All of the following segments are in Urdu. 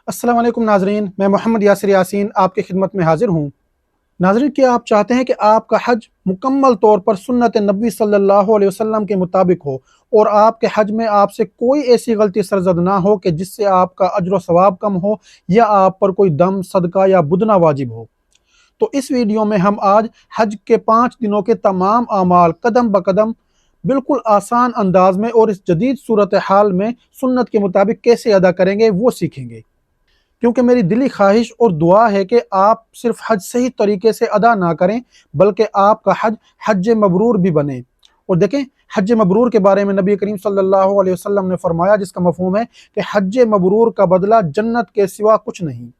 السلام علیکم ناظرین، میں محمد یاسر یاسین آپ کی خدمت میں حاضر ہوں۔ ناظرین، کیا آپ چاہتے ہیں کہ آپ کا حج مکمل طور پر سنت نبی صلی اللہ علیہ وسلم کے مطابق ہو اور آپ کے حج میں آپ سے کوئی ایسی غلطی سرزد نہ ہو کہ جس سے آپ کا اجر و ثواب کم ہو یا آپ پر کوئی دم، صدقہ یا بدنہ واجب ہو؟ تو اس ویڈیو میں ہم آج حج کے 5 دنوں کے تمام اعمال قدم بقدم بالکل آسان انداز میں اور اس جدید صورتحال میں سنت کے مطابق کیسے ادا کریں گے وہ سیکھیں گے، کیونکہ میری دلی خواہش اور دعا ہے کہ آپ صرف حج صحیح طریقے سے ادا نہ کریں بلکہ آپ کا حج حج مبرور بھی بنے۔ اور دیکھیں، حج مبرور کے بارے میں نبی کریم صلی اللہ علیہ وسلم نے فرمایا، جس کا مفہوم ہے کہ حج مبرور کا بدلہ جنت کے سوا کچھ نہیں۔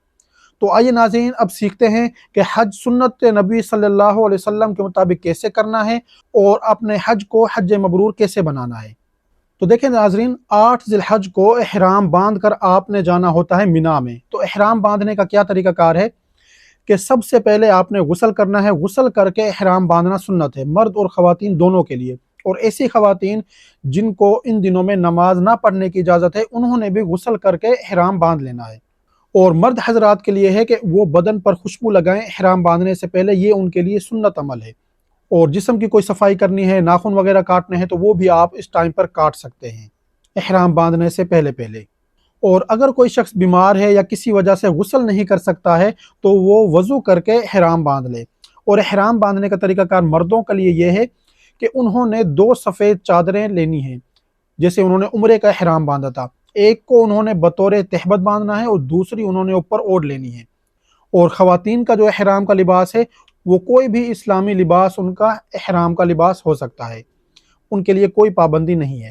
تو آئیے ناظرین، اب سیکھتے ہیں کہ حج سنت نبی صلی اللہ علیہ وسلم کے مطابق کیسے کرنا ہے اور اپنے حج کو حج مبرور کیسے بنانا ہے۔ تو دیکھیں ناظرین، 8 ذی الحج کو احرام باندھ کر آپ نے جانا ہوتا ہے مینا میں۔ تو احرام باندھنے کا کیا طریقہ کار ہے کہ سب سے پہلے آپ نے غسل کرنا ہے۔ غسل کر کے احرام باندھنا سنت ہے، مرد اور خواتین دونوں کے لیے۔ اور ایسی خواتین جن کو ان دنوں میں نماز نہ پڑھنے کی اجازت ہے، انہوں نے بھی غسل کر کے احرام باندھ لینا ہے۔ اور مرد حضرات کے لیے ہے کہ وہ بدن پر خوشبو لگائیں احرام باندھنے سے پہلے، یہ ان کے لیے سنت عمل ہے۔ اور جسم کی کوئی صفائی کرنی ہے، ناخن وغیرہ کاٹنے ہیں، تو وہ بھی آپ اس ٹائم پر کاٹ سکتے ہیں احرام باندھنے سے پہلے۔ اور اگر کوئی شخص بیمار ہے یا کسی وجہ سے غسل نہیں کر سکتا ہے تو وہ وضو کر کے احرام باندھ لے۔ اور احرام باندھنے کا طریقہ کار مردوں کے لیے یہ ہے کہ انہوں نے 2 سفید چادریں لینی ہیں، جیسے انہوں نے عمرے کا احرام باندھا تھا۔ ایک کو انہوں نے بطور تہبت باندھنا ہے اور دوسری انہوں نے اوپر اوڑھ لینی ہے۔ اور خواتین کا جو احرام کا لباس ہے وہ کوئی بھی اسلامی لباس ان کا احرام کا لباس ہو سکتا ہے، ان کے لیے کوئی پابندی نہیں ہے۔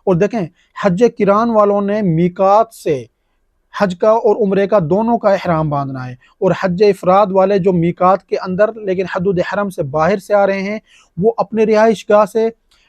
اور دیکھیں، حج کران والوں نے میقات سے حج کا اور عمرے کا دونوں کا احرام باندھنا ہے، اور حج افراد والے جو میقات کے اندر لیکن حدود حرم سے باہر سے آ رہے ہیں وہ اپنے رہائش گاہ سے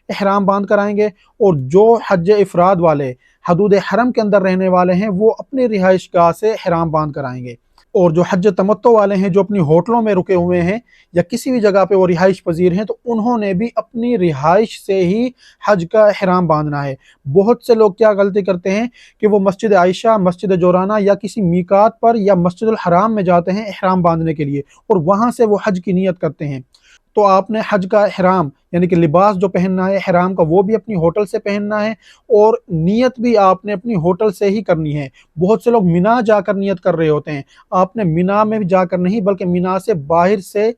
احرام باندھ کر آئیں گے، اور جو حج افراد والے حدود حرم کے اندر رہنے والے ہیں وہ اپنے رہائش گاہ سے احرام باندھ کر آئیں گے۔ اور جو حج تمتع والے ہیں جو اپنی ہوٹلوں میں رکے ہوئے ہیں یا کسی بھی جگہ پہ وہ رہائش پذیر ہیں، تو انہوں نے بھی اپنی رہائش سے ہی حج کا احرام باندھنا ہے۔ بہت سے لوگ کیا غلطی کرتے ہیں کہ وہ مسجد عائشہ، مسجد جورانہ یا کسی میقات پر یا مسجد الحرام میں جاتے ہیں احرام باندھنے کے لیے، اور وہاں سے وہ حج کی نیت کرتے ہیں۔ تو آپ نے حج کا احرام یعنی کہ لباس جو پہننا ہے احرام کا، وہ بھی اپنی ہوٹل سے پہننا ہے، اور نیت بھی آپ نے اپنی ہوٹل سے ہی کرنی ہے۔ بہت سے لوگ مینا جا کر نیت کر رہے ہوتے ہیں، آپ نے مینا میں جا کر نہیں بلکہ مینا سے باہر سے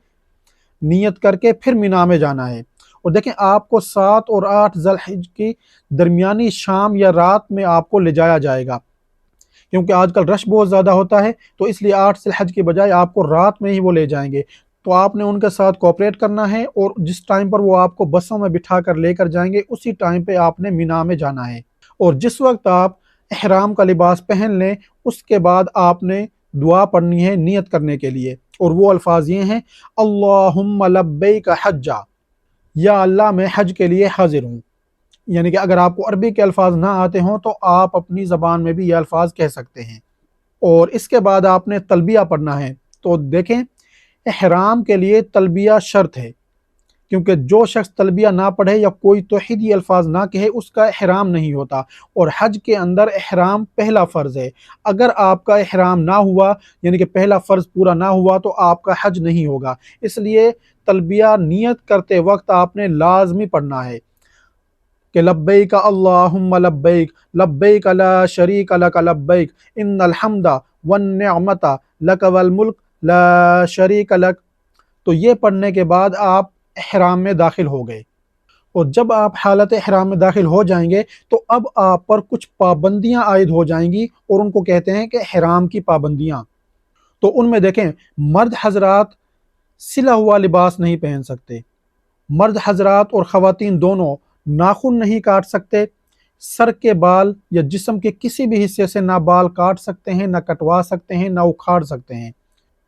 نیت کر کے پھر مینا میں جانا ہے۔ اور دیکھیں، آپ کو 7 اور 8 ذی الحج کی درمیانی شام یا رات میں آپ کو لے جایا جائے گا، کیونکہ آج کل رش بہت زیادہ ہوتا ہے، تو اس لیے 8 ذی الحج کی بجائے آپ کو رات میں ہی وہ لے جائیں گے۔ تو آپ نے ان کے ساتھ کوآپریٹ کرنا ہے، اور جس ٹائم پر وہ آپ کو بسوں میں بٹھا کر لے کر جائیں گے اسی ٹائم پہ آپ نے مینا میں جانا ہے۔ اور جس وقت آپ احرام کا لباس پہن لیں اس کے بعد آپ نے دعا پڑھنی ہے نیت کرنے کے لیے، اور وہ الفاظ یہ ہیں: اللہم لبیک حجا، یا اللہ میں حج کے لیے حاضر ہوں۔ یعنی کہ اگر آپ کو عربی کے الفاظ نہ آتے ہوں تو آپ اپنی زبان میں بھی یہ الفاظ کہہ سکتے ہیں۔ اور اس کے بعد آپ نے تلبیہ پڑھنا ہے۔ تو دیکھیں، احرام کے لیے تلبیہ شرط ہے، کیونکہ جو شخص تلبیہ نہ پڑھے یا کوئی توحیدی الفاظ نہ کہے اس کا احرام نہیں ہوتا، اور حج کے اندر احرام پہلا فرض ہے۔ اگر آپ کا احرام نہ ہوا یعنی کہ پہلا فرض پورا نہ ہوا تو آپ کا حج نہیں ہوگا۔ اس لیے تلبیہ نیت کرتے وقت آپ نے لازمی پڑھنا ہے کہ لبیک اللہم لبیک، لبیک لا شریک لک لبیک، ان الحمد والنعمت لک والملک لا شریک لک۔ تو یہ پڑھنے کے بعد آپ احرام میں داخل ہو گئے، اور جب آپ حالت احرام میں داخل ہو جائیں گے تو اب آپ پر کچھ پابندیاں عائد ہو جائیں گی، اور ان کو کہتے ہیں کہ احرام کی پابندیاں۔ تو ان میں دیکھیں، مرد حضرات سلا ہوا لباس نہیں پہن سکتے، مرد حضرات اور خواتین دونوں ناخن نہیں کاٹ سکتے، سر کے بال یا جسم کے کسی بھی حصے سے نہ بال کاٹ سکتے ہیں، نہ کٹوا سکتے ہیں، نہ اکھاڑ سکتے ہیں۔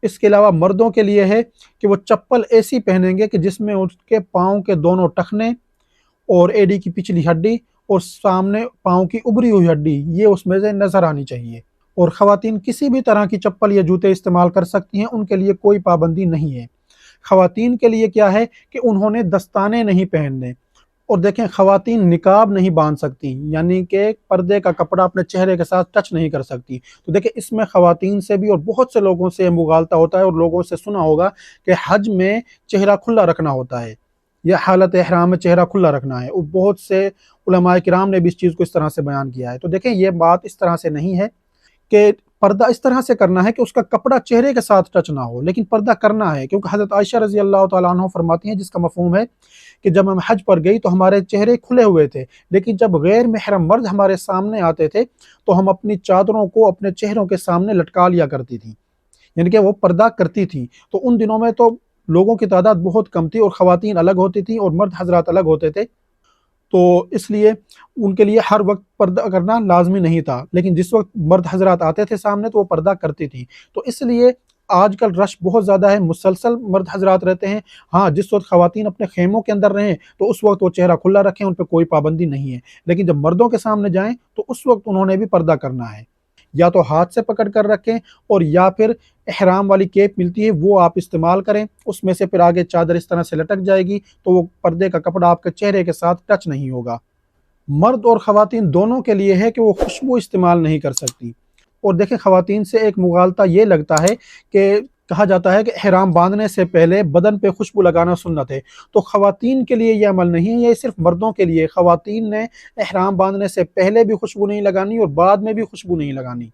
اس کے علاوہ مردوں کے لیے ہے کہ وہ چپل ایسی پہنیں گے کہ جس میں اس کے پاؤں کے دونوں ٹخنے اور ایڑی کی پچھلی ہڈی اور سامنے پاؤں کی ابری ہوئی ہڈی یہ اس میں سے نظر آنی چاہیے۔ اور خواتین کسی بھی طرح کی چپل یا جوتے استعمال کر سکتی ہیں، ان کے لیے کوئی پابندی نہیں ہے۔ خواتین کے لیے کیا ہے کہ انہوں نے دستانے نہیں پہننے، اور دیکھیں خواتین نقاب نہیں باندھ سکتی، یعنی کہ پردے کا کپڑا اپنے چہرے کے ساتھ ٹچ نہیں کر سکتی۔ تو دیکھیں اس میں خواتین سے بھی اور بہت سے لوگوں سے مغالطہ ہوتا ہے، اور لوگوں سے سنا ہوگا کہ حج میں چہرہ کھلا رکھنا ہوتا ہے، یا حالت احرام میں چہرہ کھلا رکھنا ہے، اور بہت سے علماء کرام نے بھی اس چیز کو اس طرح سے بیان کیا ہے۔ تو دیکھیں یہ بات اس طرح سے نہیں ہے کہ پردہ اس طرح سے کرنا ہے کہ اس کا کپڑا چہرے کے ساتھ ٹچ نہ ہو، لیکن پردہ کرنا ہے، کیونکہ حضرت عائشہ رضی اللہ تعالیٰ عنہ فرماتی ہیں، جس کا مفہوم ہے کہ جب ہم حج پر گئی تو ہمارے چہرے کھلے ہوئے تھے، لیکن جب غیر محرم مرد ہمارے سامنے آتے تھے تو ہم اپنی چادروں کو اپنے چہروں کے سامنے لٹکا لیا کرتی تھی، یعنی کہ وہ پردہ کرتی تھی۔ تو ان دنوں میں تو لوگوں کی تعداد بہت کم تھی، اور خواتین الگ ہوتی تھیں اور مرد حضرات الگ ہوتے تھے، تو اس لیے ان کے لیے ہر وقت پردہ کرنا لازمی نہیں تھا، لیکن جس وقت مرد حضرات آتے تھے سامنے تو وہ پردہ کرتی تھی۔ تو اس لیے آج کل رش بہت زیادہ ہے، مسلسل مرد حضرات رہتے ہیں۔ ہاں، جس وقت خواتین اپنے خیموں کے اندر رہیں تو اس وقت وہ چہرہ کھلا رکھیں، ان پہ کوئی پابندی نہیں ہے، لیکن جب مردوں کے سامنے جائیں تو اس وقت انہوں نے بھی پردہ کرنا ہے، یا تو ہاتھ سے پکڑ کر رکھیں، اور یا پھر احرام والی کیپ ملتی ہے وہ آپ استعمال کریں، اس میں سے پھر آگے چادر اس طرح سے لٹک جائے گی تو وہ پردے کا کپڑا آپ کے چہرے کے ساتھ ٹچ نہیں ہوگا۔ مرد اور خواتین دونوں کے لیے ہے کہ وہ خوشبو استعمال نہیں کر سکتی۔ اور دیکھیں خواتین سے ایک مغالطہ یہ لگتا ہے کہ کہا جاتا ہے کہ احرام باندھنے سے پہلے بدن پہ خوشبو لگانا سنت ہے، تو خواتین کے لیے یہ عمل نہیں ہے، یہ صرف مردوں کے لیے۔ خواتین نے احرام باندھنے سے پہلے بھی خوشبو نہیں لگانی اور بعد میں بھی خوشبو نہیں لگانی،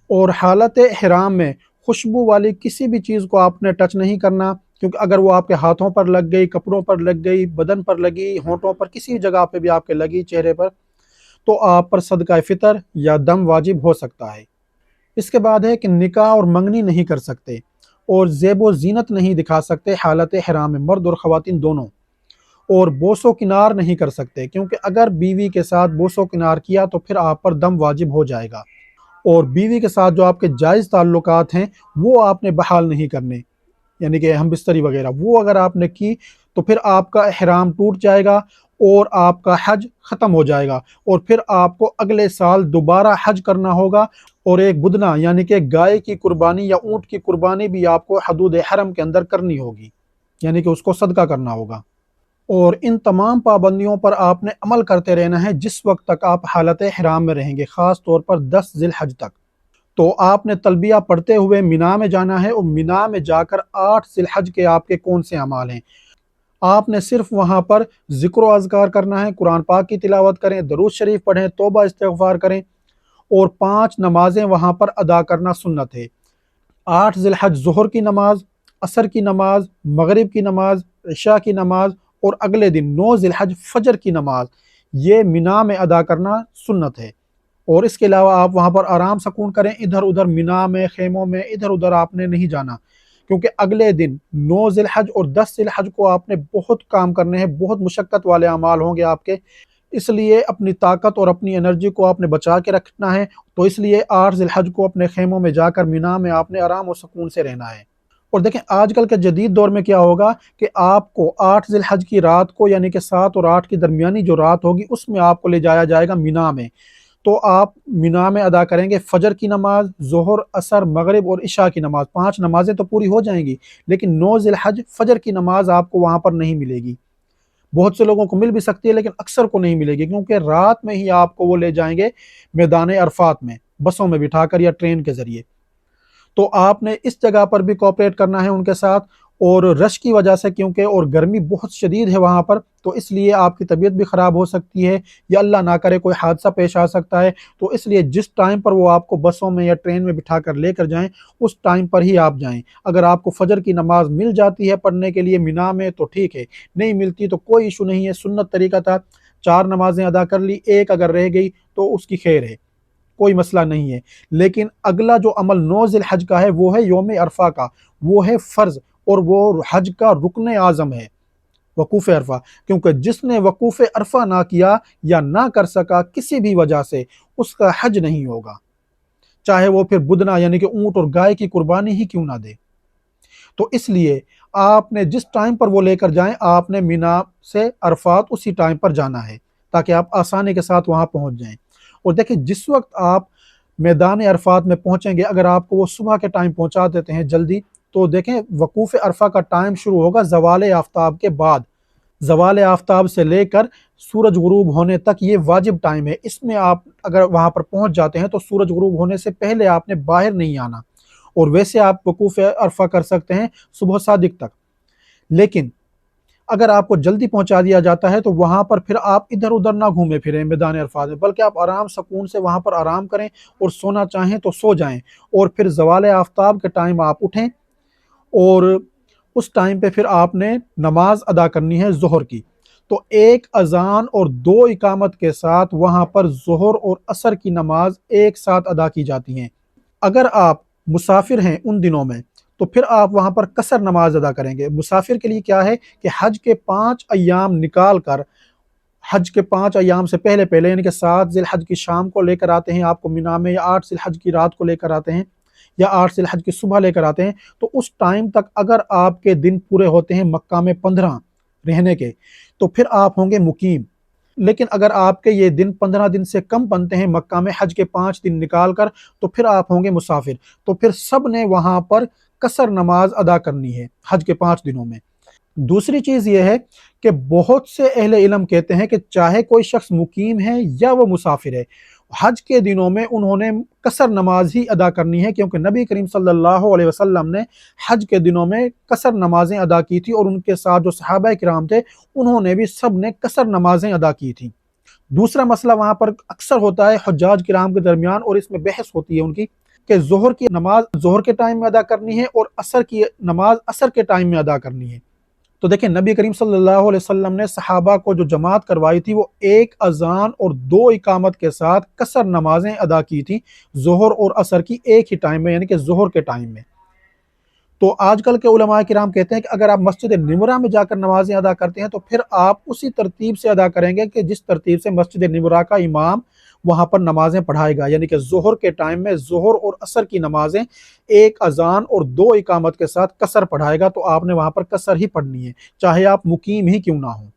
اور حالت احرام میں خوشبو والی کسی بھی چیز کو آپ نے ٹچ نہیں کرنا، کیونکہ اگر وہ آپ کے ہاتھوں پر لگ گئی، کپڑوں پر لگ گئی، بدن پر لگی، ہونٹوں پر، کسی جگہ پہ بھی آپ کے لگی، چہرے پر، تو آپ پر صدقہ فطر یا دم واجب ہو سکتا ہے۔ اس کے بعد ہے کہ نکاح اور منگنی نہیں کر سکتے، اور زیب و زینت نہیں دکھا سکتے حالت احرام میں، مرد اور خواتین دونوں، اور بوس و کنار نہیں کر سکتے، کیونکہ اگر بیوی کے ساتھ بوس و کنار کیا تو پھر آپ پر دم واجب ہو جائے گا، اور بیوی کے ساتھ جو آپ کے جائز تعلقات ہیں وہ آپ نے بحال نہیں کرنے، یعنی کہ ہم بستری وغیرہ، وہ اگر آپ نے کی تو پھر آپ کا احرام ٹوٹ جائے گا اور آپ کا حج ختم ہو جائے گا، اور پھر آپ کو اگلے سال دوبارہ حج کرنا ہوگا، اور ایک بدنہ یعنی کہ گائے کی قربانی یا اونٹ کی قربانی بھی آپ کو حدود حرم کے اندر کرنی ہوگی، یعنی کہ اس کو صدقہ کرنا ہوگا۔ اور ان تمام پابندیوں پر آپ نے عمل کرتے رہنا ہے جس وقت تک آپ حالت حرام میں رہیں گے، خاص طور پر 10 ذی الحج تک۔ تو آپ نے تلبیہ پڑھتے ہوئے مینا میں جانا ہے، اور مینا میں جا کر 8 ذی الحج کے آپ کے کون سے اعمال ہیں، آپ نے صرف وہاں پر ذکر و اذکار کرنا ہے، قرآن پاک کی تلاوت کریں، درود شریف پڑھیں، توبہ استغفار کریں، اور 5 نمازیں وہاں پر ادا کرنا سنت ہے۔ 8 ذی الحج ظہر کی نماز، عصر کی نماز، مغرب کی نماز، عشاء کی نماز، اور اگلے دن 9 ذی الحج فجر کی نماز، یہ مینا میں ادا کرنا سنت ہے۔ اور اس کے علاوہ آپ وہاں پر آرام سکون کریں، ادھر ادھر مینا میں، خیموں میں ادھر ادھر آپ نے نہیں جانا، کیونکہ اگلے دن 9 ذی الحج اور 10 ذی الحج کو آپ نے بہت کام کرنے ہیں، بہت مشقت والے اعمال ہوں گے آپ کے، اس لیے اپنی طاقت اور اپنی انرجی کو آپ نے بچا کے رکھنا ہے۔ تو اس لیے 8 ذی الحج کو اپنے خیموں میں جا کر مینا میں آپ نے آرام و سکون سے رہنا ہے۔ اور دیکھیں آج کل کے جدید دور میں کیا ہوگا کہ آپ کو 8 ذی الحج کی رات کو، یعنی کہ 7 اور 8 کی درمیانی جو رات ہوگی، اس میں آپ کو لے جایا جائے گا مینا میں، تو آپ مینا میں ادا کریں گے فجر کی نماز، ظہر، عصر، مغرب اور عشاء کی نماز، 5 نمازیں تو پوری ہو جائیں گی، لیکن 9 ذی الحج فجر کی نماز آپ کو وہاں پر نہیں ملے گی۔ بہت سے لوگوں کو مل بھی سکتی ہے لیکن اکثر کو نہیں ملے گی، کیونکہ رات میں ہی آپ کو وہ لے جائیں گے میدان عرفات میں، بسوں میں بٹھا کر یا ٹرین کے ذریعے۔ تو آپ نے اس جگہ پر بھی کوآپریٹ کرنا ہے ان کے ساتھ، اور رش کی وجہ سے، کیونکہ اور گرمی بہت شدید ہے وہاں پر، تو اس لیے آپ کی طبیعت بھی خراب ہو سکتی ہے، یا اللہ نہ کرے کوئی حادثہ پیش آ سکتا ہے، تو اس لیے جس ٹائم پر وہ آپ کو بسوں میں یا ٹرین میں بٹھا کر لے کر جائیں اس ٹائم پر ہی آپ جائیں۔ اگر آپ کو فجر کی نماز مل جاتی ہے پڑھنے کے لیے مینا میں تو ٹھیک ہے، نہیں ملتی تو کوئی ایشو نہیں ہے، سنت طریقہ تھا، 4 نمازیں ادا کر لی، ایک اگر رہ گئی تو اس کی خیر ہے، کوئی مسئلہ نہیں ہے۔ لیکن اگلا جو عمل 9 ذی الحج کا ہے وہ ہے یوم عرفہ کا، وہ ہے فرض، اور وہ حج کا رکن اعظم ہے، وقوف عرفہ، کیونکہ جس نے وقوف عرفہ نہ کیا یا نہ کر سکا کسی بھی وجہ سے، اس کا حج نہیں ہوگا، چاہے وہ پھر بدنہ یعنی کہ اونٹ اور گائے کی قربانی ہی کیوں نہ دے۔ تو اس لیے آپ نے جس ٹائم پر وہ لے کر جائیں، آپ نے مینا سے عرفات اسی ٹائم پر جانا ہے، تاکہ آپ آسانی کے ساتھ وہاں پہنچ جائیں۔ اور دیکھیں جس وقت آپ میدان عرفات میں پہنچیں گے، اگر آپ کو وہ صبح کے ٹائم پہنچا دیتے ہیں جلدی، تو دیکھیں وقوف عرفہ کا ٹائم شروع ہوگا زوال آفتاب کے بعد، زوال آفتاب سے لے کر سورج غروب ہونے تک یہ واجب ٹائم ہے۔ اس میں آپ اگر وہاں پر پہنچ جاتے ہیں تو سورج غروب ہونے سے پہلے آپ نے باہر نہیں آنا، اور ویسے آپ وقوف عرفہ کر سکتے ہیں صبح صادق تک۔ لیکن اگر آپ کو جلدی پہنچا دیا جاتا ہے تو وہاں پر پھر آپ ادھر ادھر نہ گھومے پھریں میدان عرفات میں، بلکہ آپ آرام سکون سے وہاں پر آرام کریں، اور سونا چاہیں تو سو جائیں، اور پھر زوال آفتاب کے ٹائم آپ اٹھیں، اور اس ٹائم پہ پھر آپ نے نماز ادا کرنی ہے ظہر کی۔ تو ایک اذان اور دو اقامت کے ساتھ وہاں پر ظہر اور عصر کی نماز ایک ساتھ ادا کی جاتی ہیں۔ اگر آپ مسافر ہیں ان دنوں میں تو پھر آپ وہاں پر قصر نماز ادا کریں گے۔ مسافر کے لیے کیا ہے کہ حج کے 5 ایام نکال کر، حج کے 5 ایام سے پہلے پہلے یعنی کہ 7 ذی الحج کی شام کو لے کر آتے ہیں آپ کو مینا میں، یا 8 ذی الحج کی رات کو لے کر آتے ہیں، یا 8 ذی الحج کی صبح لے کر آتے ہیں، تو اس ٹائم تک اگر آپ کے دن پورے ہوتے ہیں مکہ میں 15 رہنے کے، تو پھر آپ ہوں گے مقیم۔ لیکن اگر آپ کے یہ دن 15 دن سے کم بنتے ہیں مکہ میں حج کے 5 دن نکال کر، تو پھر آپ ہوں گے مسافر۔ تو پھر سب نے وہاں پر قصر نماز ادا کرنی ہے حج کے 5 دنوں میں۔ دوسری چیز یہ ہے کہ بہت سے اہل علم کہتے ہیں کہ چاہے کوئی شخص مقیم ہے یا وہ مسافر ہے، حج کے دنوں میں انہوں نے قصر نماز ہی ادا کرنی ہے، کیونکہ نبی کریم صلی اللہ علیہ وسلم نے حج کے دنوں میں قصر نمازیں ادا کی تھی، اور ان کے ساتھ جو صحابہ کرام تھے انہوں نے بھی سب نے قصر نمازیں ادا کی تھیں۔ دوسرا مسئلہ وہاں پر اکثر ہوتا ہے حجاج کرام کے درمیان، اور اس میں بحث ہوتی ہے ان کی، کہ ظہر کی نماز ظہر کے ٹائم میں ادا کرنی ہے اور عصر کی نماز عصر کے ٹائم میں ادا کرنی ہے۔ تو دیکھیں نبی کریم صلی اللہ علیہ وسلم نے صحابہ کو جو جماعت کروائی تھی وہ ایک اذان اور 2 اقامت کے ساتھ قصر نمازیں ادا کی تھی، ظہر اور عصر کی ایک ہی ٹائم میں، یعنی کہ ظہر کے ٹائم میں۔ تو آج کل کے علماء کرام کہتے ہیں کہ اگر آپ مسجد نمرہ میں جا کر نمازیں ادا کرتے ہیں تو پھر آپ اسی ترتیب سے ادا کریں گے کہ جس ترتیب سے مسجد نمرہ کا امام وہاں پر نمازیں پڑھائے گا، یعنی کہ ظہر کے ٹائم میں ظہر اور عصر کی نمازیں ایک اذان اور 2 اقامت کے ساتھ قصر پڑھائے گا، تو آپ نے وہاں پر قصر ہی پڑھنی ہے، چاہے آپ مقیم ہی کیوں نہ ہوں۔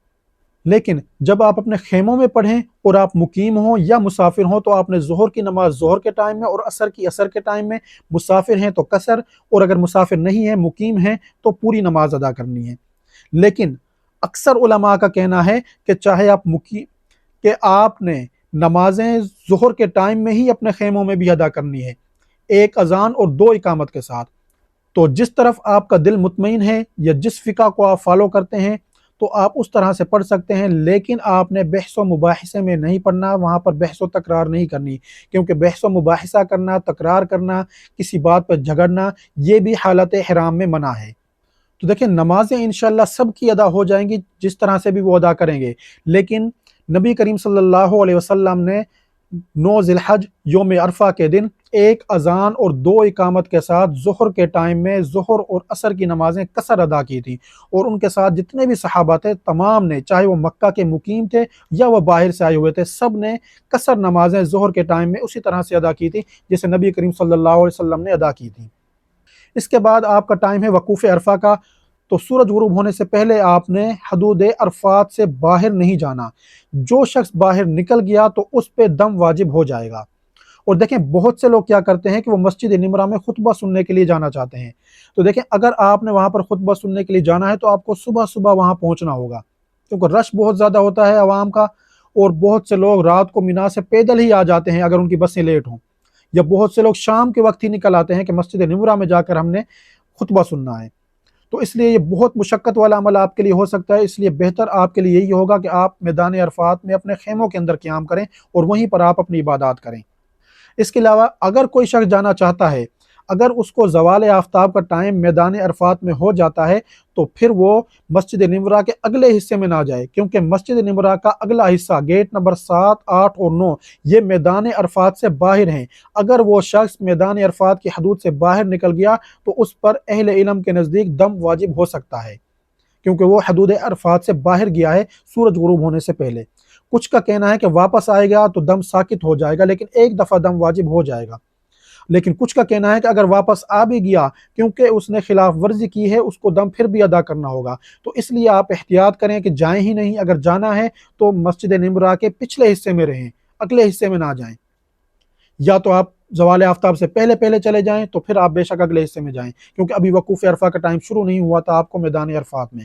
لیکن جب آپ اپنے خیموں میں پڑھیں اور آپ مقیم ہوں یا مسافر ہوں تو آپ نے ظہر کی نماز ظہر کے ٹائم میں اور عصر کی عصر کے ٹائم میں، مسافر ہیں تو قصر، اور اگر مسافر نہیں ہیں مقیم ہیں تو پوری نماز ادا کرنی ہے۔ لیکن اکثر علماء کا کہنا ہے کہ چاہے آپ مقیم، کہ آپ نے نمازیں ظہر کے ٹائم میں ہی اپنے خیموں میں بھی ادا کرنی ہے، ایک اذان اور 2 اقامت کے ساتھ۔ تو جس طرف آپ کا دل مطمئن ہے یا جس فقہ کو آپ فالو کرتے ہیں تو آپ اس طرح سے پڑھ سکتے ہیں، لیکن آپ نے بحث و مباحثے میں نہیں پڑھنا، وہاں پر بحث و تکرار نہیں کرنی، کیونکہ بحث و مباحثہ کرنا، تکرار کرنا، کسی بات پر جھگڑنا، یہ بھی حالت حرام میں منع ہے۔ تو دیکھیں نمازیں انشاءاللہ سب کی ادا ہو جائیں گی جس طرح سے بھی وہ ادا کریں گے، لیکن نبی کریم صلی اللہ علیہ وسلم نے 9 ذی الحج یوم عرفہ کے دن ایک اذان اور 2 اقامت کے ساتھ ظہر کے ٹائم میں ظہر اور عصر کی نمازیں قصر ادا کی تھی، اور ان کے ساتھ جتنے بھی صحابہ تھے تمام نے، چاہے وہ مکہ کے مقیم تھے یا وہ باہر سے آئے ہوئے تھے، سب نے قصر نمازیں ظہر کے ٹائم میں اسی طرح سے ادا کی تھی جیسے نبی کریم صلی اللہ علیہ وسلم نے ادا کی تھی۔ اس کے بعد آپ کا ٹائم ہے وقوف عرفہ کا۔ تو سورج غروب ہونے سے پہلے آپ نے حدود عرفات سے باہر نہیں جانا، جو شخص باہر نکل گیا تو اس پہ دم واجب ہو جائے گا۔ اور دیکھیں بہت سے لوگ کیا کرتے ہیں کہ وہ مسجد نمرہ میں خطبہ سننے کے لیے جانا چاہتے ہیں، تو دیکھیں اگر آپ نے وہاں پر خطبہ سننے کے لیے جانا ہے تو آپ کو صبح صبح وہاں پہنچنا ہوگا، کیونکہ رش بہت زیادہ ہوتا ہے عوام کا، اور بہت سے لوگ رات کو مینا سے پیدل ہی آ جاتے ہیں اگر ان کی بسیں لیٹ ہوں، یا بہت سے لوگ شام کے وقت ہی نکل آتے ہیں کہ مسجد نمرہ میں جا کر ہم نے خطبہ سننا ہے۔ تو اس لیے یہ بہت مشقت والا عمل آپ کے لیے ہو سکتا ہے، اس لیے بہتر آپ کے لیے یہی ہوگا کہ آپ میدان عرفات میں اپنے خیموں کے اندر قیام کریں اور وہیں پر آپ اپنی عبادات کریں۔ اس کے علاوہ اگر کوئی شخص جانا چاہتا ہے، اگر اس کو زوال آفتاب کا ٹائم میدان عرفات میں ہو جاتا ہے تو پھر وہ مسجد نمرہ کے اگلے حصے میں نہ جائے، کیونکہ مسجد نمرہ کا اگلا حصہ گیٹ نمبر 7، 8 اور 9 یہ میدان عرفات سے باہر ہیں۔ اگر وہ شخص میدان عرفات کی حدود سے باہر نکل گیا تو اس پر اہل علم کے نزدیک دم واجب ہو سکتا ہے، کیونکہ وہ حدود عرفات سے باہر گیا ہے سورج غروب ہونے سے پہلے۔ کچھ کا کہنا ہے کہ واپس آئے گا تو دم ساکت ہو جائے گا، لیکن ایک دفعہ دم واجب ہو جائے گا۔ لیکن کچھ کا کہنا ہے کہ اگر واپس آ بھی گیا کیونکہ اس نے خلاف ورزی کی ہے اس کو دم پھر بھی ادا کرنا ہوگا۔ تو اس لیے آپ احتیاط کریں کہ جائیں ہی نہیں، اگر جانا ہے تو مسجد نمرہ کے پچھلے حصے میں رہیں، اگلے حصے میں نہ جائیں، یا تو آپ زوال آفتاب سے پہلے پہلے چلے جائیں تو پھر آپ بے شک اگلے حصے میں جائیں، کیونکہ ابھی وقوف عرفہ کا ٹائم شروع نہیں ہوا تھا آپ کو میدان عرفات میں۔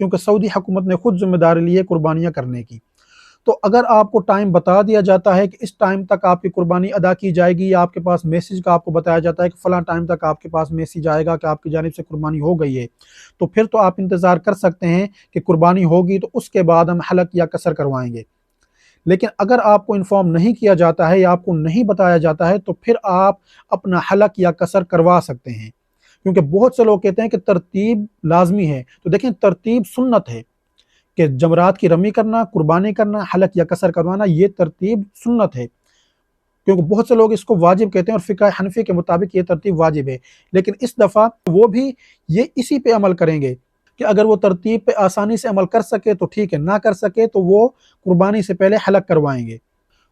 کیونکہ سعودی حکومت نے خود ذمہ داری لی ہے قربانیاں کرنے کی۔ تو اگر آپ کو ٹائم بتا دیا جاتا ہے کہ اس ٹائم تک آپ کی قربانی ادا کی جائے گی، یا آپ کے پاس میسج کا آپ کو بتایا جاتا ہے کہ فلاں ٹائم تک آپ کے پاس میسج آئے گا کہ آپ کی جانب سے قربانی ہو گئی ہے، تو پھر تو آپ انتظار کر سکتے ہیں کہ قربانی ہوگی تو اس کے بعد ہم حلق یا قصر کروائیں گے۔ لیکن اگر آپ کو انفارم نہیں کیا جاتا ہے یا آپ کو نہیں بتایا جاتا ہے تو پھر آپ اپنا حلق یا قصر کروا سکتے ہیں، کیونکہ بہت سے لوگ کہتے ہیں کہ ترتیب لازمی ہے۔ تو دیکھیں، ترتیب سنت ہے کہ جمرات کی رمی کرنا، قربانی کرنا، حلق یا قصر کروانا، یہ ترتیب سنت ہے، کیونکہ بہت سے لوگ اس کو واجب کہتے ہیں اور فقہ حنفی کے مطابق یہ ترتیب واجب ہے۔ لیکن اس دفعہ وہ بھی یہ اسی پہ عمل کریں گے کہ اگر وہ ترتیب پہ آسانی سے عمل کر سکے تو ٹھیک ہے، نہ کر سکے تو وہ قربانی سے پہلے حلق کروائیں گے۔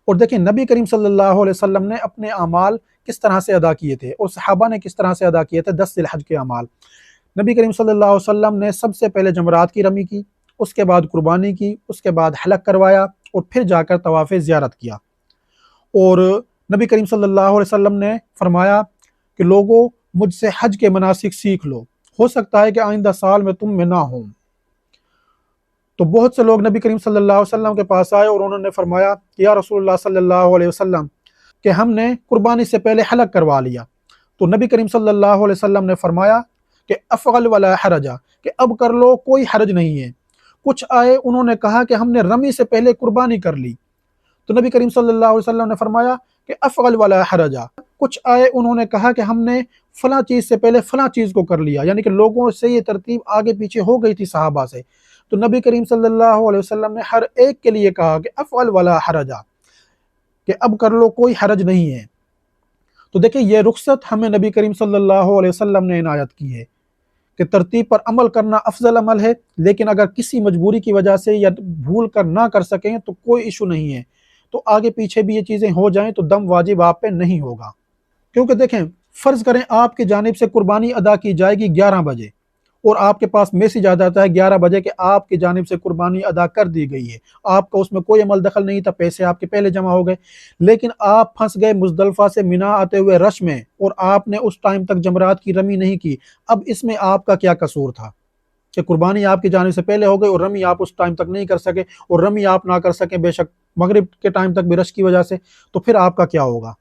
اور دیکھیں نبی کریم صلی اللہ علیہ وسلم نے اپنے اعمال کس طرح سے ادا کیے تھے اور صحابہ نے کس طرح سے ادا کیے تھے 10 ذی الحج کے اعمال۔ نبی کریم صلی اللہ علیہ وسلم نے سب سے پہلے جمرات کی رمی کی، اس کے بعد قربانی کی، اس کے بعد حلق کروایا اور پھر جا کر طواف زیارت کیا۔ اور نبی کریم صلی اللہ علیہ وسلم نے فرمایا کہ لوگوں، مجھ سے حج کے مناسک سیکھ لو، ہو سکتا ہے کہ آئندہ سال میں تم میں نہ ہوں۔ تو بہت سے لوگ نبی کریم صلی اللہ علیہ وسلم کے پاس آئے اور انہوں نے فرمایا کہ یا رسول اللہ صلی اللہ علیہ وسلم کہ ہم نے قربانی سے پہلے حلق کروا لیا۔ تو نبی کریم صلی اللہ علیہ وسلم نے فرمایا کہ افعل ولا حرج، کہ اب کر لو، کوئی حرج نہیں ہے۔ کچھ آئے انہوں نے کہا کہ ہم نے رمی سے پہلے قربانی کر لی، تو نبی کریم صلی اللہ علیہ وسلم نے فرمایا کہ افعل ولا حرج۔ کچھ آئے انہوں نے کہا کہ ہم نے فلاں چیز سے پہلے فلاں چیز کو کر لیا، یعنی کہ لوگوں سے یہ ترتیب آگے پیچھے ہو گئی تھی صحابہ سے۔ تو نبی کریم صلی اللہ علیہ وسلم نے ہر ایک کے لیے کہا کہ افعل ولا حرج، کہ اب کر لو، کوئی حرج نہیں ہے۔ تو دیکھیں یہ رخصت ہمیں نبی کریم صلی اللہ علیہ وسلم نے عنایت کی ہے کہ ترتیب پر عمل کرنا افضل عمل ہے، لیکن اگر کسی مجبوری کی وجہ سے یا بھول کر نہ کر سکیں تو کوئی ایشو نہیں ہے، تو آگے پیچھے بھی یہ چیزیں ہو جائیں تو دم واجب آپ پہ نہیں ہوگا۔ کیونکہ دیکھیں، فرض کریں آپ کی جانب سے قربانی ادا کی جائے گی 11 بجے اور آپ کے پاس میسج آ جاتا ہے 11 بجے کہ آپ کی جانب سے قربانی ادا کر دی گئی ہے، آپ کا اس میں کوئی عمل دخل نہیں تھا، پیسے آپ کے پہلے جمع ہو گئے، لیکن آپ پھنس گئے مزدلفہ سے مینا آتے ہوئے رش میں اور آپ نے اس ٹائم تک جمرات کی رمی نہیں کی۔ اب اس میں آپ کا کیا قصور تھا کہ قربانی آپ کی جانب سے پہلے ہو گئی اور رمی آپ اس ٹائم تک نہیں کر سکے، اور رمی آپ نہ کر سکیں بے شک مغرب کے ٹائم تک بھی رش کی وجہ سے، تو پھر آپ کا کیا ہوگا؟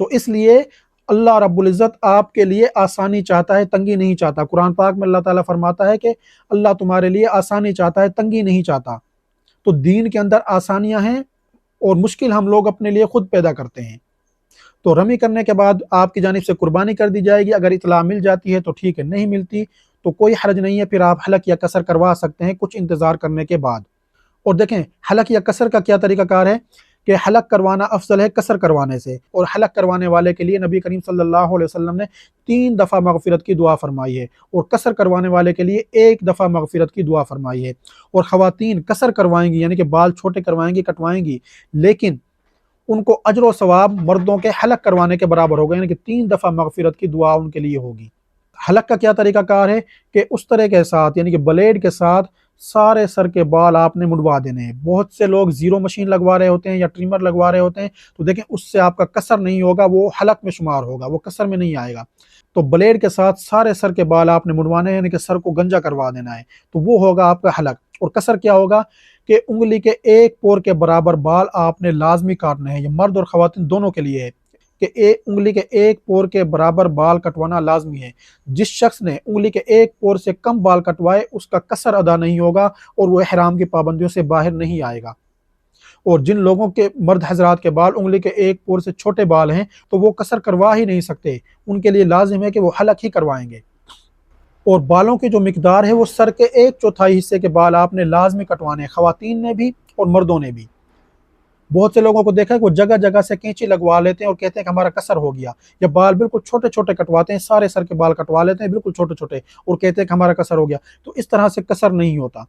تو اس لیے اللہ رب العزت آپ کے لیے آسانی چاہتا ہے، تنگی نہیں چاہتا۔ قرآن پاک میں اللہ تعالیٰ فرماتا ہے کہ اللہ تمہارے لیے آسانی چاہتا ہے، تنگی نہیں چاہتا۔ تو دین کے اندر آسانیاں ہیں اور مشکل ہم لوگ اپنے لیے خود پیدا کرتے ہیں۔ تو رمی کرنے کے بعد آپ کی جانب سے قربانی کر دی جائے گی، اگر اطلاع مل جاتی ہے تو ٹھیک ہے، نہیں ملتی تو کوئی حرج نہیں ہے، پھر آپ حلق یا قصر کروا سکتے ہیں کچھ انتظار کرنے کے بعد۔ اور دیکھیں حلق یا قصر کا کیا طریقہ کار ہے کہ حلق کروانا افضل ہے قصر کروانے سے، اور حلق کروانے والے کے لیے نبی کریم صلی اللہ علیہ وسلم نے 3 دفعہ مغفرت کی دعا فرمائی ہے، اور قصر کروانے والے کے لیے 1 دفعہ مغفرت کی دعا فرمائی ہے۔ اور خواتین قصر کروائیں گی، یعنی کہ بال چھوٹے کروائیں گی، کٹوائیں گی، لیکن ان کو اجر و ثواب مردوں کے حلق کروانے کے برابر ہوگا، یعنی کہ 3 دفعہ مغفرت کی دعا ان کے لیے ہوگی۔ حلق کا کیا طریقہ کار ہے کہ اس طرح کے ساتھ، یعنی کہ بلیڈ کے ساتھ سارے سر کے بال آپ نے مڑوا دینے ہیں۔ بہت سے لوگ زیرو مشین لگوا رہے ہوتے ہیں یا ٹریمر لگوا رہے ہوتے ہیں، تو دیکھیں اس سے آپ کا قصر نہیں ہوگا، وہ حلق میں شمار ہوگا، وہ قصر میں نہیں آئے گا۔ تو بلیڈ کے ساتھ سارے سر کے بال آپ نے مڑوانے ہیں، یعنی کہ سر کو گنجا کروا دینا ہے، تو وہ ہوگا آپ کا حلق۔ اور قصر کیا ہوگا کہ انگلی کے 1 پور کے برابر بال آپ نے لازمی کاٹنے ہیں، یہ مرد اور خواتین دونوں کے لیے ہے کہ انگلی کے 1 پور کے برابر بال کٹوانا لازمی ہے۔ جس شخص نے انگلی کے 1 پور سے کم بال کٹوائے اس کا قصر ادا نہیں ہوگا اور وہ احرام کی پابندیوں سے باہر نہیں آئے گا۔ اور جن لوگوں کے مرد حضرات کے بال انگلی کے 1 پور سے چھوٹے بال ہیں تو وہ قصر کروا ہی نہیں سکتے، ان کے لیے لازم ہے کہ وہ حلق ہی کروائیں گے۔ اور بالوں کی جو مقدار ہے وہ سر کے 1/4 حصے کے بال آپ نے لازمی کٹوانے ہیں، خواتین نے بھی اور مردوں نے بھی۔ بہت سے لوگوں کو دیکھا ہے کہ وہ جگہ جگہ سے کینچی لگوا لیتے ہیں اور کہتے ہیں کہ ہمارا قصر ہو گیا، یا بال بالکل چھوٹے چھوٹے کٹواتے ہیں، سارے سر کے بال کٹوا لیتے ہیں بالکل چھوٹے چھوٹے اور کہتے ہیں کہ ہمارا قصر ہو گیا۔ تو اس طرح سے قصر نہیں ہوتا،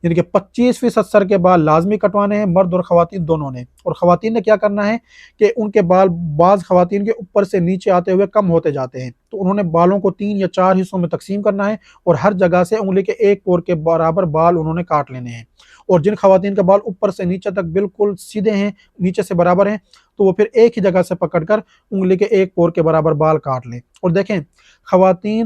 یعنی کہ 25% سر کے بال لازمی کٹوانے ہیں مرد اور خواتین دونوں نے۔ اور خواتین نے کیا کرنا ہے کہ ان کے بال بعض خواتین کے اوپر سے نیچے آتے ہوئے کم ہوتے جاتے ہیں، تو انہوں نے بالوں کو 3 یا 4 حصوں میں تقسیم کرنا ہے اور ہر جگہ سے انگلی کے 1 پور کے برابر بال انہوں نے کاٹ لینے ہیں۔ اور جن خواتین کا بال اوپر سے نیچے تک بالکل سیدھے ہیں، نیچے سے برابر ہیں، تو وہ پھر ایک ہی جگہ سے پکڑ کر انگلی کے 1 پور کے برابر بال کاٹ لیں۔ اور دیکھیں خواتین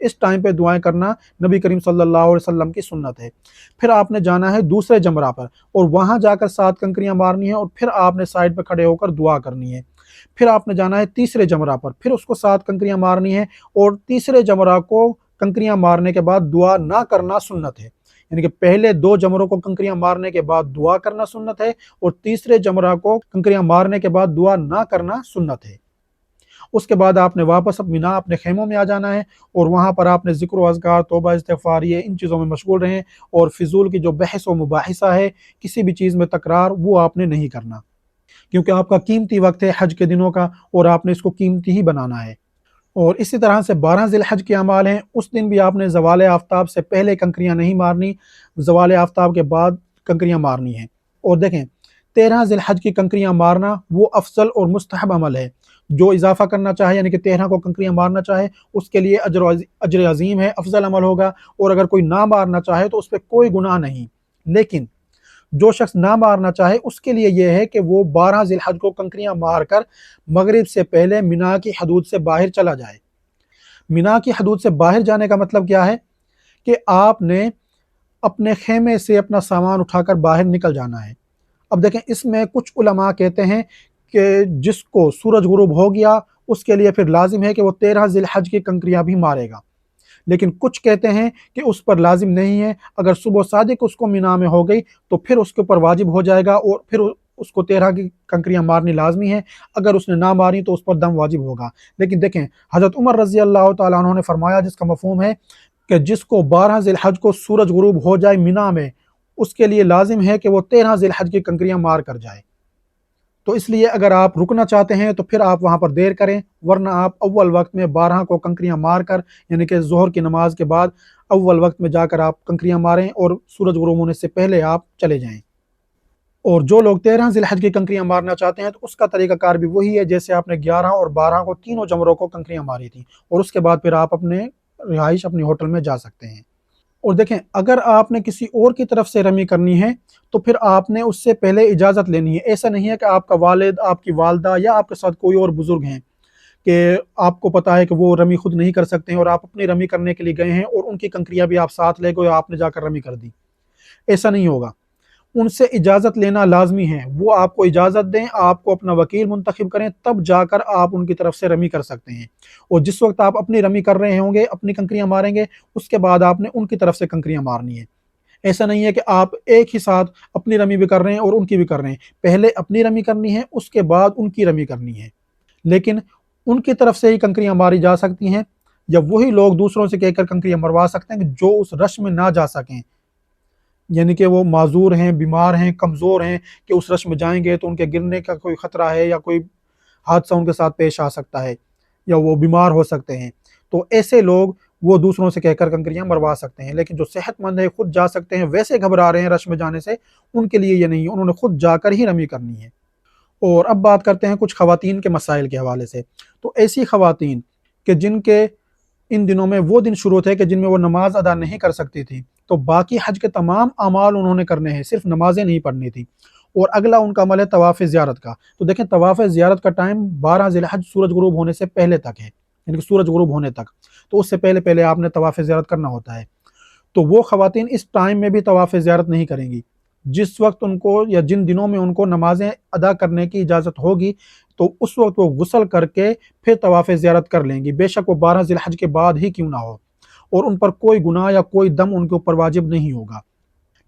اس ٹائم پہ دعائیں کرنا نبی کریم صلی اللہ علیہ وسلم کی سنت ہے۔ پھر آپ نے جانا ہے دوسرے جمرہ پر اور وہاں جا کر 7 کنکریاں مارنی ہیں اور پھر آپ نے سائڈ پہ کھڑے ہو کر دعا کرنی ہے۔ پھر آپ نے جانا ہے تیسرے جمرہ پر، پھر اس کو 7 کنکریاں مارنی ہے اور تیسرے جمرہ کو کنکریاں مارنے کے بعد دعا نہ کرنا سنت ہے، یعنی کہ پہلے 2 جمروں کو کنکریاں مارنے کے بعد دعا کرنا سنت ہے اور تیسرے جمرہ کو کنکریاں مارنے کے بعد دعا نہ کرنا سنت ہے۔ اس کے بعد آپ نے واپس مینا اپنے خیموں میں آ جانا ہے اور وہاں پر آپ نے ذکر و اذکار، توبہ، استغفار، ان چیزوں میں مشغول رہیں اور فضول کی جو بحث و مباحثہ ہے، کسی بھی چیز میں تکرار، وہ آپ نے نہیں کرنا، کیونکہ آپ کا قیمتی وقت ہے حج کے دنوں کا اور آپ نے اس کو قیمتی ہی بنانا ہے۔ اور اسی طرح سے 12 ذی الحج کے اعمال ہیں، اس دن بھی آپ نے زوال آفتاب سے پہلے کنکریاں نہیں مارنی، زوال آفتاب کے بعد کنکریاں مارنی ہیں۔ اور دیکھیں 13 ذی الحج کی کنکریاں مارنا وہ افضل اور مستحب عمل ہے، جو اضافہ کرنا چاہے یعنی کہ 13 کو کنکریاں مارنا چاہے اس کے لیے اجر عظیم ہے، افضل عمل ہوگا، اور اگر کوئی نہ مارنا چاہے تو اس پہ کوئی گناہ نہیں۔ لیکن جو شخص نہ مارنا چاہے اس کے لیے یہ ہے کہ وہ 12 ذی الحج کو کنکریاں مار کر مغرب سے پہلے مینا کی حدود سے باہر چلا جائے۔ مینا کی حدود سے باہر جانے کا مطلب کیا ہے کہ آپ نے اپنے خیمے سے اپنا سامان اٹھا کر باہر نکل جانا ہے۔ اب دیکھیں اس میں کچھ علماء کہتے ہیں کہ جس کو سورج غروب ہو گیا اس کے لیے پھر لازم ہے کہ وہ 13 ذی الحج کی کنکریاں بھی مارے گا، لیکن کچھ کہتے ہیں کہ اس پر لازم نہیں ہے، اگر صبح صادق اس کو مینا میں ہو گئی تو پھر اس کے اوپر واجب ہو جائے گا اور پھر اس کو 13 کی کنکریاں مارنی لازمی ہے، اگر اس نے نہ ماری تو اس پر دم واجب ہوگا۔ لیکن دیکھیں حضرت عمر رضی اللہ تعالیٰ عنہ نے فرمایا، جس کا مفہوم ہے کہ جس کو 12 ذی الحج کو سورج غروب ہو جائے مینا میں، اس کے لیے لازم ہے کہ وہ 13 ذی الحج کی کنکریاں مار کر جائے۔ تو اس لیے اگر آپ رکنا چاہتے ہیں تو پھر آپ وہاں پر دیر کریں، ورنہ آپ اول وقت میں 12 کو کنکریاں مار کر، یعنی کہ ظہر کی نماز کے بعد اول وقت میں جا کر آپ کنکریاں ماریں اور سورج غروب ہونے سے پہلے آپ چلے جائیں۔ اور جو لوگ 13 ذی الحج کی کنکریاں مارنا چاہتے ہیں تو اس کا طریقہ کار بھی وہی ہے جیسے آپ نے 11 اور 12 کو تینوں جمروں کو کنکریاں ماری تھیں، اور اس کے بعد پھر آپ اپنے رہائش اپنی ہوٹل میں جا سکتے ہیں۔ اور دیکھیں اگر آپ نے کسی اور کی طرف سے رمی کرنی ہے تو پھر آپ نے اس سے پہلے اجازت لینی ہے۔ ایسا نہیں ہے کہ آپ کا والد، آپ کی والدہ یا آپ کے ساتھ کوئی اور بزرگ ہیں کہ آپ کو پتا ہے کہ وہ رمی خود نہیں کر سکتے ہیں اور آپ اپنی رمی کرنے کے لیے گئے ہیں اور ان کی کنکریاں بھی آپ ساتھ لے گئے اور آپ نے جا کر رمی کر دی، ایسا نہیں ہوگا۔ ان سے اجازت لینا لازمی ہے، وہ آپ کو اجازت دیں، آپ کو اپنا وکیل منتخب کریں، تب جا کر آپ ان کی طرف سے رمی کر سکتے ہیں۔ اور جس وقت آپ اپنی رمی کر رہے ہوں گے، اپنی کنکریاں ماریں گے، اس کے بعد آپ نے ان کی طرف سے کنکریاں مارنی ہے۔ ایسا نہیں ہے کہ آپ ایک ہی ساتھ اپنی رمی بھی کر رہے ہیں اور ان کی بھی کر رہے ہیں، پہلے اپنی رمی کرنی ہے اس کے بعد ان کی رمی کرنی ہے۔ لیکن ان کی طرف سے ہی کنکریاں ماری جا سکتی ہیں، یا وہی لوگ دوسروں سے کہہ کر کنکریاں مروا سکتے ہیں کہ جو اس رش میں نہ جا سکیں، یعنی کہ وہ معذور ہیں، بیمار ہیں، کمزور ہیں، کہ اس رش میں جائیں گے تو ان کے گرنے کا کوئی خطرہ ہے یا کوئی حادثہ ان کے ساتھ پیش آ سکتا ہے یا وہ بیمار ہو سکتے ہیں، تو ایسے لوگ وہ دوسروں سے کہہ کر کنکریاں مروا سکتے ہیں۔ لیکن جو صحت مند ہے، خود جا سکتے ہیں، ویسے گھبرا رہے ہیں رش میں جانے سے، ان کے لیے یہ نہیں ہے، انہوں نے خود جا کر ہی رمی کرنی ہے۔ اور اب بات کرتے ہیں کچھ خواتین کے مسائل کے حوالے سے۔ تو ایسی خواتین کہ جن کے ان دنوں میں وہ دن شروع تھے کہ جن میں وہ نماز ادا نہیں کر سکتی تھی، تو باقی حج کے تمام اعمال انہوں نے کرنے ہیں، صرف نمازیں نہیں پڑھنی تھی۔ اور اگلا ان کا عمل ہے طواف زیارت کا۔ تو دیکھیں طواف زیارت کا ٹائم 12 ذی الحج سورج غروب ہونے سے پہلے تک ہے، یعنی کہ سورج غروب ہونے تک، تو اس سے پہلے پہلے آپ نے طواف زیارت کرنا ہوتا ہے۔ تو وہ خواتین اس ٹائم میں بھی طواف زیارت نہیں کریں گی، جس وقت ان کو یا جن دنوں میں ان کو نمازیں ادا کرنے کی اجازت ہوگی تو اس وقت وہ غسل کر کے پھر طواف زیارت کر لیں گی، بے شک وہ 12 ذی الحج کے بعد ہی کیوں نہ ہو، اور ان پر کوئی گناہ یا کوئی دم ان کے اوپر واجب نہیں ہوگا۔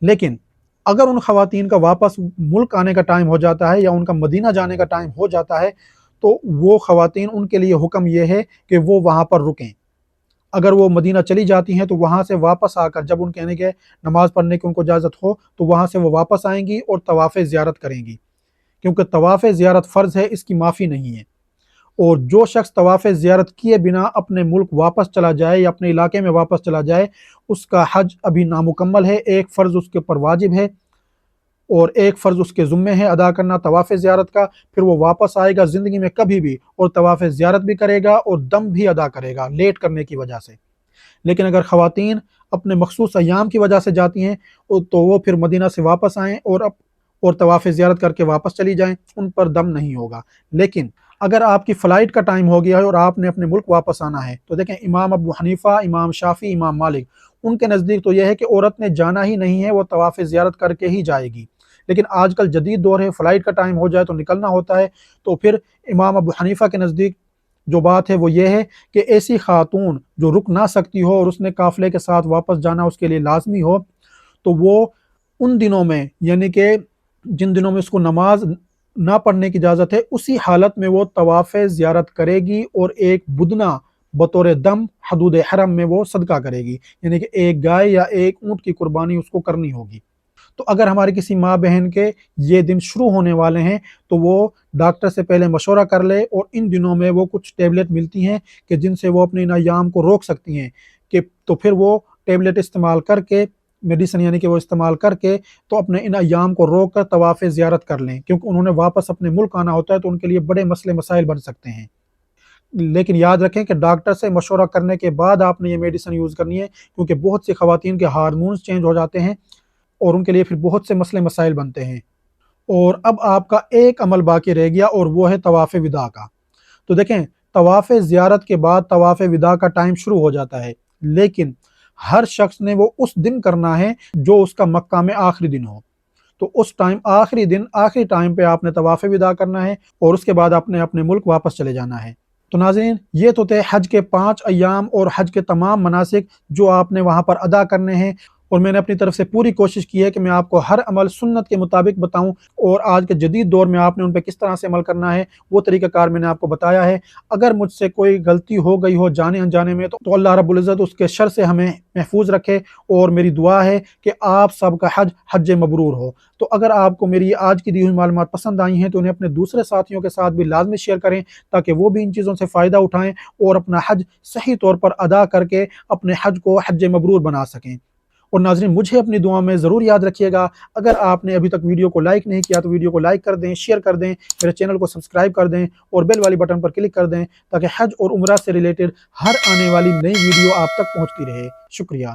لیکن اگر ان خواتین کا واپس ملک آنے کا ٹائم ہو جاتا ہے یا ان کا مدینہ جانے کا ٹائم ہو جاتا ہے تو وہ خواتین، ان کے لیے حکم یہ ہے کہ وہ وہاں پر رکیں۔ اگر وہ مدینہ چلی جاتی ہیں تو وہاں سے واپس آ کر جب ان کہنے کے نماز پڑھنے کی ان کو اجازت ہو تو وہاں سے وہ واپس آئیں گی اور طواف زیارت کریں گی، کیونکہ طواف زیارت فرض ہے، اس کی معافی نہیں ہے۔ اور جو شخص طواف زیارت کیے بنا اپنے ملک واپس چلا جائے یا اپنے علاقے میں واپس چلا جائے، اس کا حج ابھی نامکمل ہے، ایک فرض اس کے اوپر واجب ہے اور ایک فرض اس کے ذمے ہے ادا کرنا طواف زیارت کا۔ پھر وہ واپس آئے گا زندگی میں کبھی بھی اور طواف زیارت بھی کرے گا اور دم بھی ادا کرے گا لیٹ کرنے کی وجہ سے۔ لیکن اگر خواتین اپنے مخصوص ایام کی وجہ سے جاتی ہیں تو وہ پھر مدینہ سے واپس آئیں اور طواف زیارت کر کے واپس چلی جائیں، ان پر دم نہیں ہوگا۔ لیکن اگر آپ کی فلائٹ کا ٹائم ہو گیا ہے اور آپ نے اپنے ملک واپس آنا ہے تو دیکھیں امام ابو حنیفہ، امام شافعی، امام مالک، ان کے نزدیک تو یہ ہے کہ عورت نے جانا ہی نہیں ہے، وہ طواف زیارت کر کے ہی جائے گی۔ لیکن آج کل جدید دور ہے، فلائٹ کا ٹائم ہو جائے تو نکلنا ہوتا ہے، تو پھر امام ابو حنیفہ کے نزدیک جو بات ہے وہ یہ ہے کہ ایسی خاتون جو رک نہ سکتی ہو اور اس نے قافلے کے ساتھ واپس جانا اس کے لیے لازمی ہو، تو وہ ان دنوں میں، یعنی کہ جن دنوں میں اس کو نماز نہ پڑھنے کی اجازت ہے، اسی حالت میں وہ طواف زیارت کرے گی اور ایک بدنہ بطور دم حدود حرم میں وہ صدقہ کرے گی، یعنی کہ ایک گائے یا ایک اونٹ کی قربانی اس کو کرنی ہوگی۔ تو اگر ہمارے کسی ماں بہن کے یہ دن شروع ہونے والے ہیں تو وہ ڈاکٹر سے پہلے مشورہ کر لے، اور ان دنوں میں وہ کچھ ٹیبلٹ ملتی ہیں کہ جن سے وہ اپنے ان ایام کو روک سکتی ہیں، کہ تو پھر وہ ٹیبلٹ استعمال کر کے، میڈیسن یعنی کہ وہ استعمال کر کے تو اپنے ان ایام کو روک کر طواف زیارت کر لیں، کیونکہ انہوں نے واپس اپنے ملک آنا ہوتا ہے تو ان کے لیے بڑے مسئلے مسائل بن سکتے ہیں۔ لیکن یاد رکھیں کہ ڈاکٹر سے مشورہ کرنے کے بعد آپ نے یہ میڈیسن یوز کرنی ہے، کیونکہ بہت سی خواتین کے ہارمونز چینج ہو جاتے ہیں اور ان کے لیے پھر بہت سے مسئلے مسائل بنتے ہیں۔ اور اب آپ کا ایک عمل باقی رہ گیا اور وہ ہے طواف وداع کا۔ تو دیکھیں طواف زیارت کے بعد طواف وداع کا ٹائم شروع ہو جاتا ہے، لیکن ہر شخص نے وہ اس دن کرنا ہے جو اس کا مکہ میں آخری دن ہو۔ تو اس ٹائم آخری ٹائم پہ آپ نے طواف وداع کرنا ہے اور اس کے بعد آپ نے اپنے ملک واپس چلے جانا ہے۔ تو ناظرین یہ تو تھے حج کے 5 ایام اور حج کے تمام مناسک جو آپ نے وہاں پر ادا کرنے ہیں، اور میں نے اپنی طرف سے پوری کوشش کی ہے کہ میں آپ کو ہر عمل سنت کے مطابق بتاؤں، اور آج کے جدید دور میں آپ نے ان پہ کس طرح سے عمل کرنا ہے وہ طریقہ کار میں نے آپ کو بتایا ہے۔ اگر مجھ سے کوئی غلطی ہو گئی ہو جانے انجانے میں تو اللہ رب العزت اس کے شر سے ہمیں محفوظ رکھے، اور میری دعا ہے کہ آپ سب کا حج مبرور ہو۔ تو اگر آپ کو میری آج کی دی ہوئی معلومات پسند آئی ہیں تو انہیں اپنے دوسرے ساتھیوں کے ساتھ بھی لازمی شیئر کریں، تاکہ وہ بھی ان چیزوں سے فائدہ اٹھائیں اور اپنا حج صحیح طور پر ادا کر کے اپنے حج کو حج مبرور بنا سکیں۔ اور ناظرین مجھے اپنی دعا میں ضرور یاد رکھیے گا۔ اگر آپ نے ابھی تک ویڈیو کو لائک نہیں کیا تو ویڈیو کو لائک کر دیں، شیئر کر دیں، میرے چینل کو سبسکرائب کر دیں اور بیل والی بٹن پر کلک کر دیں، تاکہ حج اور عمرہ سے ریلیٹڈ ہر آنے والی نئی ویڈیو آپ تک پہنچتی رہے۔ شکریہ۔